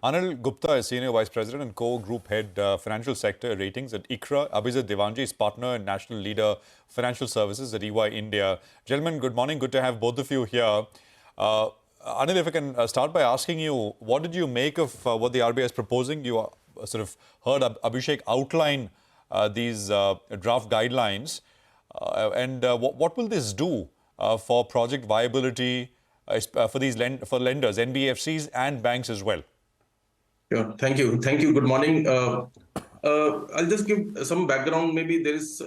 Anil Gupta is Senior Vice President and Co-Group Head Financial Sector Ratings at ICRA. Abhijit Devanji is Partner and National Leader Financial Services at EY India. Gentlemen, good morning. Good to have both of you here. Anil, if I can start by asking you, what did you make of what the RBI is proposing? You sort of heard Abhishek outline these draft guidelines. What will this do for project viability for these lenders, NBFCs and banks as well? Sure. Thank you. Thank you. Good morning. I'll just give some background. Maybe there is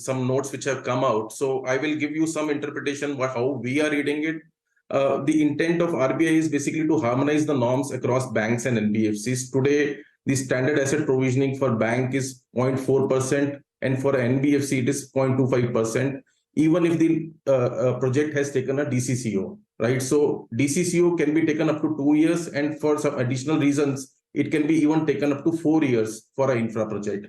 some notes which have come out. So I will give you some interpretation how we are reading it. The intent of RBI is basically to harmonize the norms across banks and NBFCs. Today, the standard asset provisioning for bank is 0.4%, and for NBFC it is 0.25%, even if the project has taken a DCCO. Right, so DCCO can be taken up to 2 years, and for some additional reasons, it can be even taken up to 4 years for an infra project.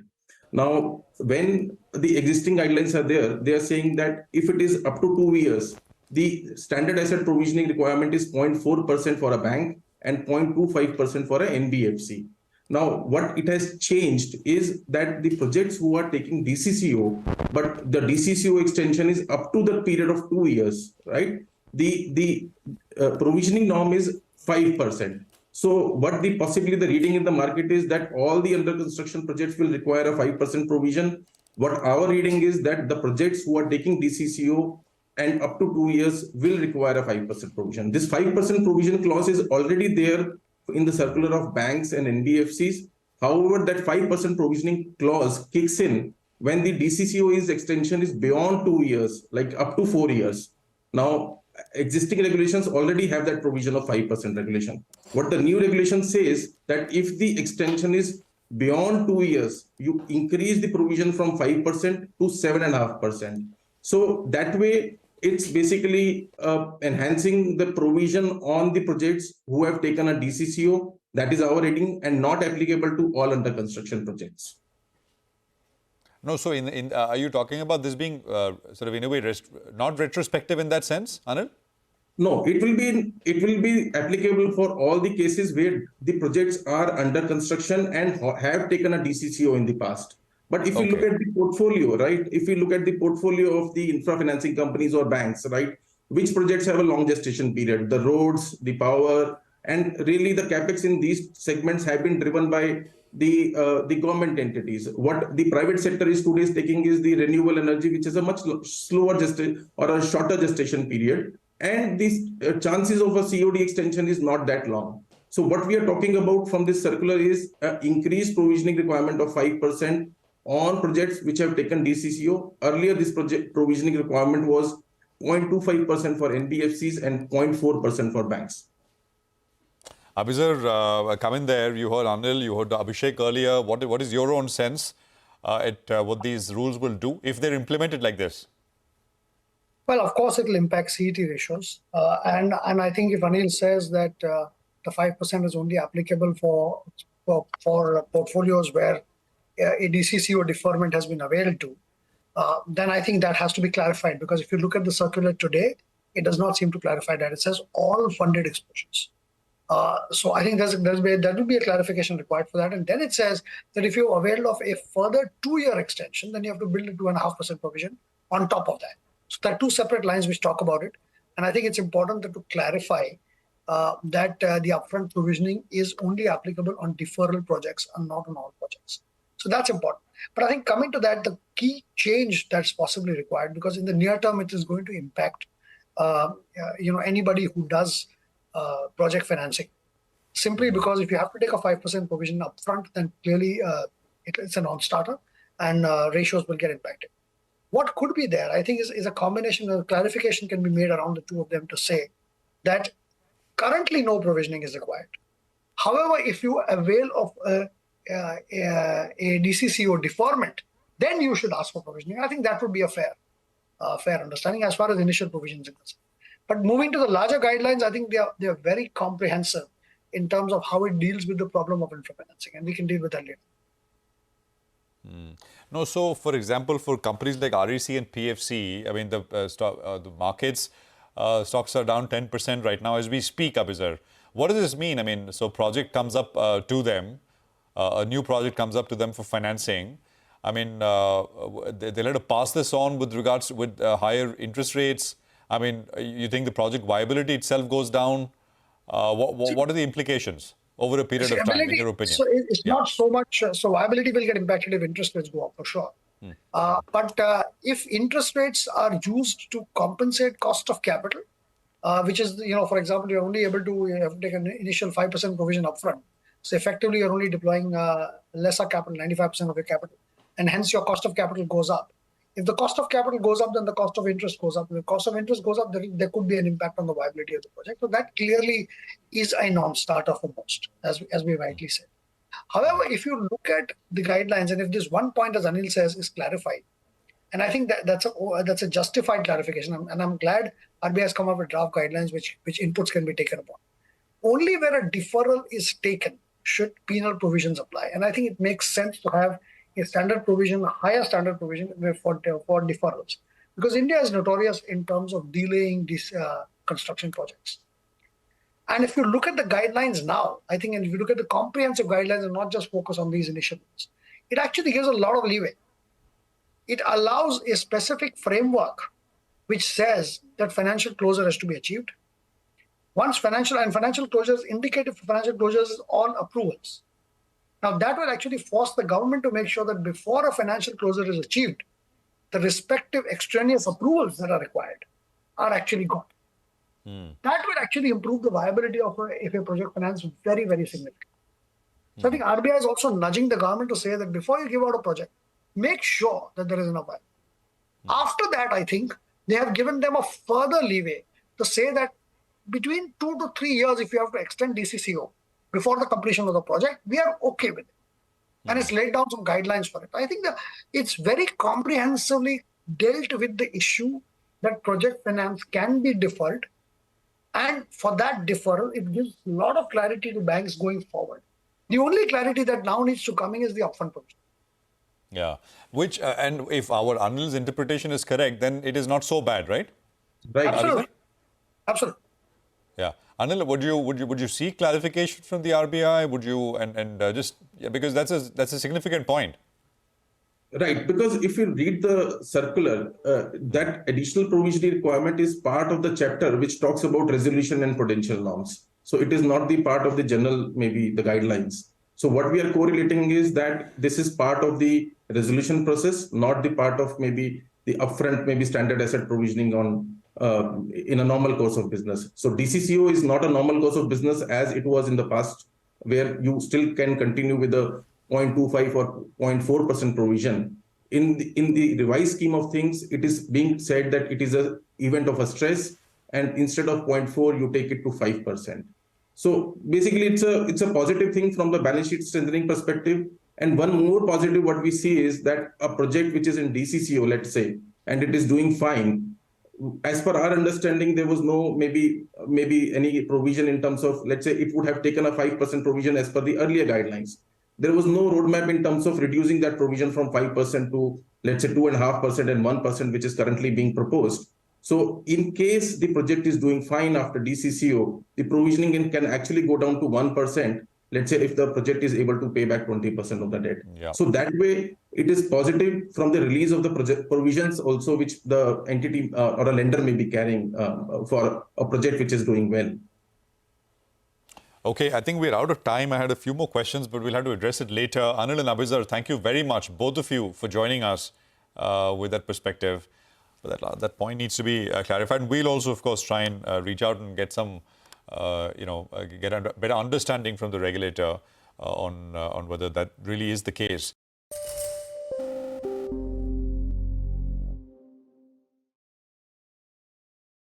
Now, when the existing guidelines are there, they are saying that if it is up to 2 years, the standard asset provisioning requirement is 0.4% for a bank and 0.25% for an NBFC. Now, what it has changed is that the projects who are taking DCCO, but the DCCO extension is up to the period of 2 years, right? The provisioning norm is 5%. So what possibly the reading in the market is that all the under construction projects will require a 5% provision. What our reading is that the projects who are taking DCCO and up to 2 years will require a 5% provision. This 5% provision clause is already there in the circular of banks and NBFCs. However, that 5% provisioning clause kicks in when the DCCO extension is beyond 2 years, like up to 4 years. Now, existing regulations already have that provision of 5% regulation. What the new regulation says that if the extension is beyond 2 years, you increase the provision from 5% to 7.5%. So that way, it's basically enhancing the provision on the projects who have taken a DCCO. That is our reading, and not applicable to all under construction projects. No, so are you talking about this being sort of in a way not retrospective in that sense, Anil? No, it will be applicable for all the cases where the projects are under construction and have taken a DCCO in the past. But if you look at the portfolio, right? If you look at the portfolio of the infra financing companies or banks, right? Which projects have a long gestation period? The roads, the power, and really the capex in these segments have been driven by the government entities. What the private sector is today taking is the renewable energy, which is a much slower or a shorter gestation period, and the chances of a COD extension is not that long. So what we are talking about from this circular is increased provisioning requirement of 5% on projects which have taken DCCO. Earlier, this project provisioning requirement was 0.25% for NBFCs and 0.4% for banks. Abhijit, come in there. You heard Anil, you heard Abhishek earlier. What is your own sense at what these rules will do if they're implemented like this? Well, of course, it will impact CET ratios. And I think if Anil says that the 5% is only applicable for portfolios where a DCCO deferment has been availed to, then I think that has to be clarified, because if you look at the circular today, it does not seem to clarify that. It says all funded exposures. So I think there will be a clarification required for that. And then it says that if you avail of a further 2-year extension, then you have to build a 2.5% provision on top of that. So there are two separate lines which talk about it. And I think it's important to clarify that the upfront provisioning is only applicable on deferral projects and not on all projects. So that's important. But I think coming to that, the key change that's possibly required, because in the near term, it is going to impact anybody who does project financing. Simply because if you have to take a 5% provision upfront, then clearly it's a non-starter and ratios will get impacted. What could be there, I think, is a combination of clarification can be made around the two of them to say that currently no provisioning is required. However, if you avail of a DCCO deferment, then you should ask for provisioning. I think that would be a fair understanding as far as initial provisions are concerned. But moving to the larger guidelines, I think they are very comprehensive in terms of how it deals with the problem of infra financing, and we can deal with that later. No, so for example, for companies like REC and PFC, I mean the markets stocks are down 10% right now as we speak, Abhijit. What does this mean? I mean, so project comes up to them, a new project comes up to them for financing. I mean, they'll have to pass this on with regards with higher interest rates. I mean, you think the project viability itself goes down? What are the implications over a period of time, in your opinion? So it's not so much, so viability will get impacted if interest rates go up for sure. But if interest rates are used to compensate cost of capital, which is, for example, you're only able to you have to take an initial 5% provision upfront. So effectively, you're only deploying lesser capital, 95% of your capital. And hence your cost of capital goes up. If the cost of capital goes up, then the cost of interest goes up. If the cost of interest goes up, there could be an impact on the viability of the project. So that clearly is a non-starter for most, as we rightly said. However, if you look at the guidelines, and if this one point, as Anil says, is clarified, and I think that's a justified clarification, and I'm glad RBI has come up with draft guidelines which inputs can be taken upon. Only where a deferral is taken should penal provisions apply, and I think it makes sense to have a standard provision, a higher standard provision for deferrals, because India is notorious in terms of delaying these construction projects. And if you look at the guidelines now, I think, and if you look at the comprehensive guidelines and not just focus on these initial ones, it actually gives a lot of leeway. It allows a specific framework which says that financial closure has to be achieved. Once financial closures, indicative financial closures is all approvals. Now that will actually force the government to make sure that before a financial closure is achieved, the respective extraneous approvals that are required are actually gone. That will actually improve the viability of a project finance very, very significantly. So I think RBI is also nudging the government to say that before you give out a project, make sure that there is enough viability. After that, I think they have given them a further leeway to say that between 2 to 3 years, if you have to extend DCCO before the completion of the project, we are okay with it. And it's laid down some guidelines for it. I think that it's very comprehensively dealt with the issue that project finance can be deferred. And for that deferral, it gives a lot of clarity to banks going forward. The only clarity that now needs to come in is the upfront provision. Yeah, which and if our Anil's interpretation is correct, then it is not so bad, right? Right. Absolutely. Absolutely. Yeah, Anil, would you seek clarification from the RBI? Would you because that's a significant point. Right, because if you read the circular, that additional provisioning requirement is part of the chapter which talks about resolution and prudential norms. So it is not the part of the general, maybe the guidelines. So what we are correlating is that this is part of the resolution process, not the part of maybe the upfront, maybe standard asset provisioning on in a normal course of business. So DCCO is not a normal course of business as it was in the past, where you still can continue with the 0.25 or 0.4% provision. In the revised scheme of things, it is being said that it is an event of a stress, and instead of 0.4, you take it to 5%. So basically, it's a positive thing from the balance sheet strengthening perspective. And one more positive what we see is that a project which is in DCCO, let's say, and it is doing fine. As per our understanding, there was no maybe any provision in terms of, let's say, it would have taken a 5% provision as per the earlier guidelines. There was no roadmap in terms of reducing that provision from 5% to, let's say, 2.5% and 1%, which is currently being proposed. So in case the project is doing fine after DCCO, the provisioning can actually go down to 1%, let's say if the project is able to pay back 20% of the debt. Yeah. So that way, it is positive from the release of the project provisions also, which the entity or a lender may be carrying for a project which is doing well. Okay, I think we're out of time. I had a few more questions, but we'll have to address it later. Anil and Abizar, thank you very much, both of you, for joining us with that perspective. But that point needs to be clarified. And we'll also, of course, try and reach out and get some, get a better understanding from the regulator on whether that really is the case.